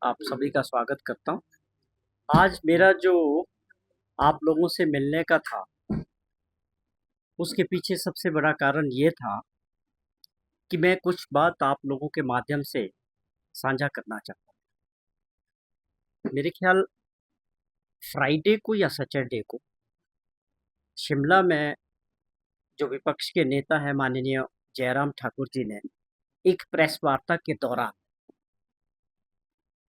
आप सभी का स्वागत करता हूँ। आज मेरा जो आप लोगों से मिलने का था, उसके पीछे सबसे बड़ा कारण ये था कि मैं कुछ बात आप लोगों के माध्यम से साझा करना चाहता हूँ। मेरे ख्याल फ्राइडे को या सैटरडे को शिमला में जो विपक्ष के नेता हैं माननीय जयराम ठाकुर जी ने एक प्रेस वार्ता के दौरान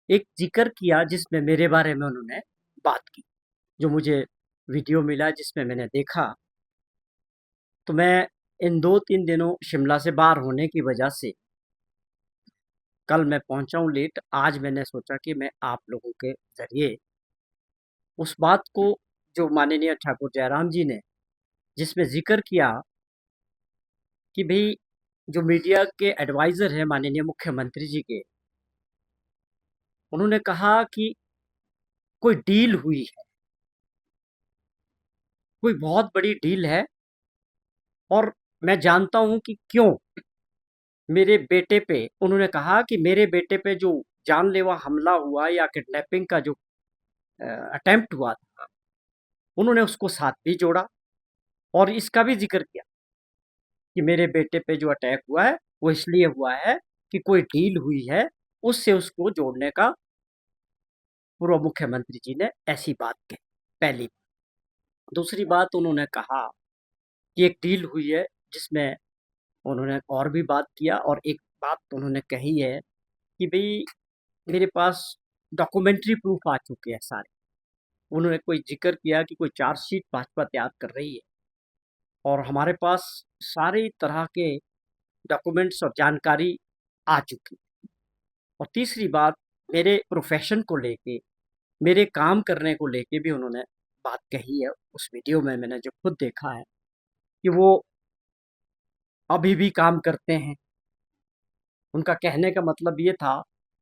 एक जिक्र किया जिसमें मेरे बारे में उन्होंने बात की। जो मुझे वीडियो मिला जिसमें मैंने देखा, तो मैं इन 2-3 दिनों शिमला से बाहर होने की वजह से कल मैं पहुँचा हूँ लेट। आज मैंने सोचा कि मैं आप लोगों के ज़रिए उस बात को जो माननीय ठाकुर जयराम जी ने जिसमें ज़िक्र किया कि भई जो मीडिया के एडवाइज़र हैं माननीय मुख्यमंत्री जी के, उन्होंने कहा कि कोई डील हुई है, कोई बहुत बड़ी डील है और मैं जानता हूँ कि क्यों मेरे बेटे पे उन्होंने कहा कि मेरे बेटे पे जो जानलेवा हमला हुआ या किडनैपिंग का जो अटेम्प्ट हुआ था, उन्होंने उसको साथ भी जोड़ा और इसका भी ज़िक्र किया कि मेरे बेटे पे जो अटैक हुआ है, वो इसलिए हुआ है कि कोई डील हुई है, उससे उसको जोड़ने का पूर्व मुख्यमंत्री जी ने ऐसी बात कही, पहली। दूसरी बात उन्होंने कहा कि एक डील हुई है जिसमें उन्होंने और भी बात किया और एक बात उन्होंने कही है कि भई मेरे पास डॉक्यूमेंट्री प्रूफ आ चुके हैं सारे। उन्होंने कोई ज़िक्र किया कि कोई चार्जशीट भाजपा तैयार कर रही है और हमारे पास सारी तरह के डॉक्यूमेंट्स और जानकारी आ चुकी। और तीसरी बात मेरे प्रोफ़ेशन को लेके, मेरे काम करने को लेके भी उन्होंने बात कही है। उस वीडियो में मैंने जो खुद देखा है कि वो अभी भी काम करते हैं। उनका कहने का मतलब ये था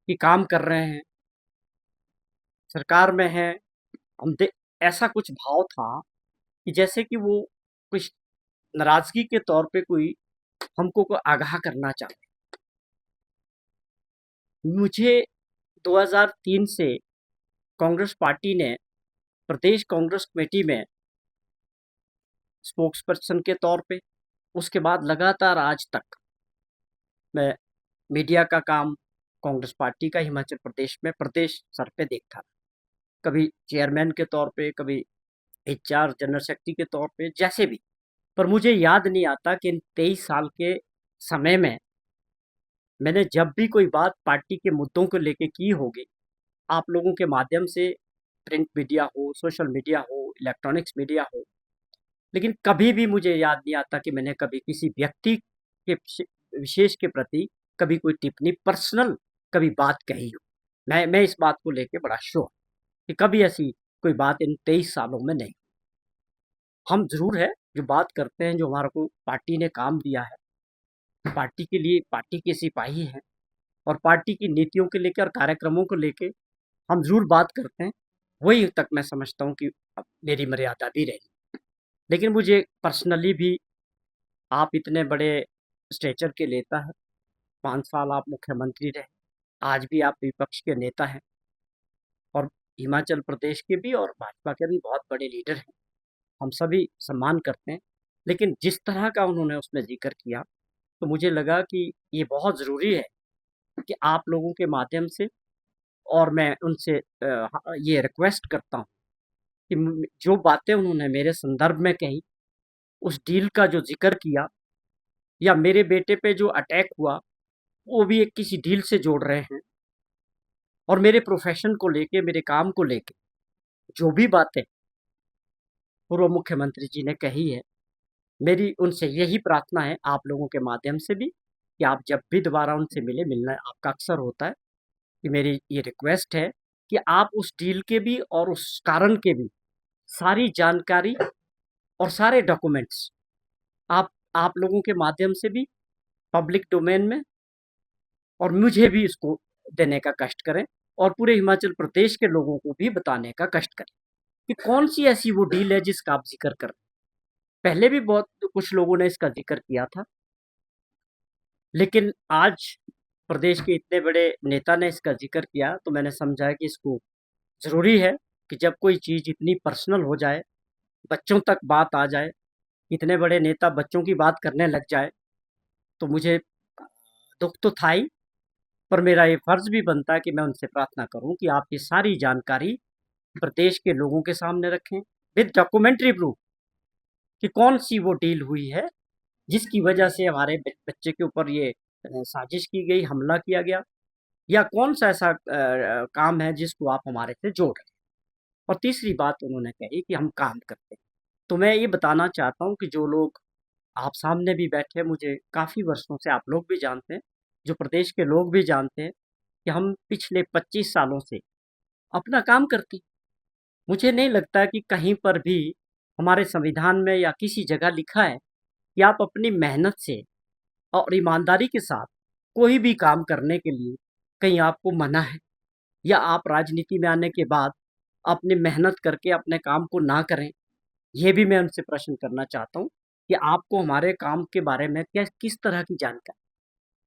कि काम कर रहे हैं, सरकार में हैं, हम दे ऐसा कुछ भाव था कि जैसे कि वो कुछ नाराज़गी के तौर पे कोई हमको को आगाह करना चाहते। मुझे 2003 से कांग्रेस पार्टी ने प्रदेश कांग्रेस कमेटी में स्पोक्स पर्सन के तौर पे, उसके बाद लगातार आज तक मैं मीडिया का काम कांग्रेस पार्टी का हिमाचल प्रदेश में प्रदेश स्तर पे देखता। कभी चेयरमैन के तौर पे, कभी एचआर जनरल सेक्रेटरी के तौर पे, जैसे भी। पर मुझे याद नहीं आता कि इन 23 साल के समय में मैंने जब भी कोई बात पार्टी के मुद्दों को लेके की होगी, आप लोगों के माध्यम से, प्रिंट मीडिया हो, सोशल मीडिया हो, इलेक्ट्रॉनिक्स मीडिया हो, लेकिन कभी भी मुझे याद नहीं आता कि मैंने कभी किसी व्यक्ति के विशेष के प्रति कभी कोई टिप्पणी पर्सनल कभी बात कही हो। मैं इस बात को लेके बड़ा श्योर कि कभी ऐसी कोई बात इन 23 सालों में नहीं। हम ज़रूर है जो बात करते हैं, जो हमारे को पार्टी ने काम दिया है, पार्टी के लिए पार्टी के सिपाही हैं और पार्टी की नीतियों को लेके और कार्यक्रमों को लेके हम ज़रूर बात करते हैं। वही तक मैं समझता हूँ कि अब मेरी मर्यादा भी रही। लेकिन मुझे पर्सनली भी आप इतने बड़े स्टेचर के नेता हैं, 5 साल आप मुख्यमंत्री रहे, आज भी आप विपक्ष के नेता हैं और हिमाचल प्रदेश के भी और भाजपा के भी बहुत बड़े लीडर हैं। हम सभी सम्मान करते हैं, लेकिन जिस तरह का उन्होंने उसमें ज़िक्र किया, तो मुझे लगा कि ये बहुत ज़रूरी है कि आप लोगों के माध्यम से और मैं उनसे ये रिक्वेस्ट करता हूँ कि जो बातें उन्होंने मेरे संदर्भ में कही, उस डील का जो ज़िक्र किया या मेरे बेटे पे जो अटैक हुआ, वो भी एक किसी डील से जोड़ रहे हैं और मेरे प्रोफ़ेशन को लेके, मेरे काम को लेके, जो भी बातें पूर्व मुख्यमंत्री जी ने कही है, मेरी उनसे यही प्रार्थना है आप लोगों के माध्यम से भी कि आप जब भी दोबारा उनसे मिलना आपका अक्सर होता है, कि मेरी ये रिक्वेस्ट है कि आप उस डील के भी और उस कारण के भी सारी जानकारी और सारे डॉक्यूमेंट्स आप लोगों के माध्यम से भी पब्लिक डोमेन में और मुझे भी इसको देने का कष्ट करें और पूरे हिमाचल प्रदेश के लोगों को भी बताने का कष्ट करें कि कौन-सी ऐसी वो डील है जिसका आप ज़िक्र कर रहे हैं। पहले भी बहुत कुछ लोगों ने इसका ज़िक्र किया था, लेकिन आज प्रदेश के इतने बड़े नेता ने इसका ज़िक्र किया, तो मैंने समझा कि इसको ज़रूरी है कि जब कोई चीज़ इतनी पर्सनल हो जाए, बच्चों तक बात आ जाए, इतने बड़े नेता बच्चों की बात करने लग जाए, तो मुझे दुःख तो था ही, पर मेरा ये फ़र्ज़ भी बनता है कि मैं उनसे प्रार्थना करूँ कि आप ये सारी जानकारी प्रदेश के लोगों के सामने रखें, विद डॉक्यूमेंट्री प्रूफ कि कौन-सी वो डील हुई है, जिसकी वजह से हमारे बच्चे के ऊपर ये साज़िश की गई, हमला किया गया, या कौन-सा ऐसा काम है जिसको आप हमारे से जोड़ रहे हैं। और तीसरी बात उन्होंने कही कि हम काम करते हैं। तो मैं ये बताना चाहता हूँ कि जो लोग आप सामने भी बैठे, मुझे काफ़ी वर्षों से आप लोग भी जानते हैं, जो प्रदेश के लोग भी जानते हैं कि हम पिछले 25 सालों से अपना काम करते हैं। मुझे नहीं लगता कि कहीं पर भी हमारे संविधान में या किसी जगह लिखा है कि आप अपनी मेहनत से और ईमानदारी के साथ कोई भी काम करने के लिए कहीं आपको मना है, या आप राजनीति में आने के बाद अपनी मेहनत करके अपने काम को ना करें। ये भी मैं उनसे प्रश्न करना चाहता हूँ कि आपको हमारे काम के बारे में क्या किस तरह की जानकारी,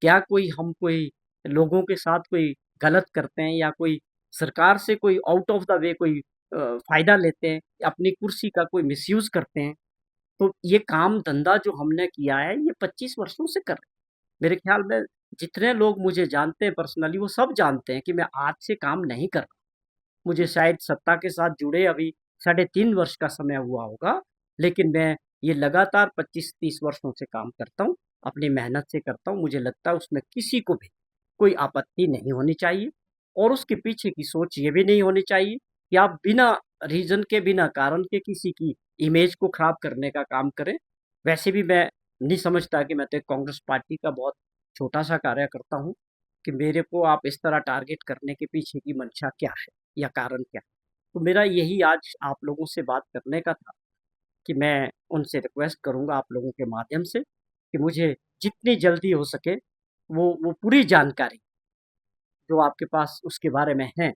क्या कोई लोगों के साथ कोई गलत करते हैं, या कोई सरकार से कोई आउट ऑफ द वे कोई फ़ायदा लेते हैं, या अपनी कुर्सी का कोई मिसयूज़ करते हैं। तो ये काम-धंधा जो हमने किया है, ये 25 वर्षों से कर रहे हैं। मेरे ख़्याल में जितने लोग मुझे जानते हैं पर्सनली, वो सब जानते हैं कि मैं आज से काम नहीं कर रहा। मुझे शायद सत्ता के साथ जुड़े अभी साढ़े 3 वर्ष का समय हुआ होगा, लेकिन मैं ये लगातार 25-30 वर्षों से काम करता हूँ, अपनी मेहनत से करता हूँ। मुझे लगता है उसमें किसी को भी कोई आपत्ति नहीं होनी चाहिए, और उसके पीछे की सोच ये भी नहीं होनी चाहिए कि आप बिना रीज़न के, बिना कारण के किसी की इमेज को खराब करने का काम करें। वैसे भी मैं नहीं समझता कि मैं तो एक कांग्रेस पार्टी का बहुत छोटा-सा कार्यकर्ता हूँ, कि मेरे को आप इस तरह टारगेट करने के पीछे की मंशा क्या है, या कारण क्या है? तो मेरा यही आज आप लोगों से बात करने का था, कि मैं उनसे रिक्वेस्ट करूँगा आप लोगों के माध्यम से कि मुझे जितनी जल्दी हो सके वो पूरी जानकारी जो आपके पास उसके बारे में है,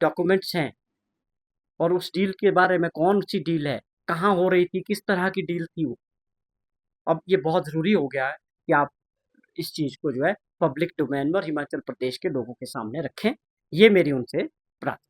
डॉक्यूमेंट्स हैं, और उस डील के बारे में कौन-सी डील है, कहाँ हो रही थी, किस तरह की डील थी वो। अब ये बहुत ज़रूरी हो गया है कि आप इस चीज़ को जो है पब्लिक डोमेन में और हिमाचल प्रदेश के लोगों के सामने रखें। ये मेरी उनसे प्रार्थना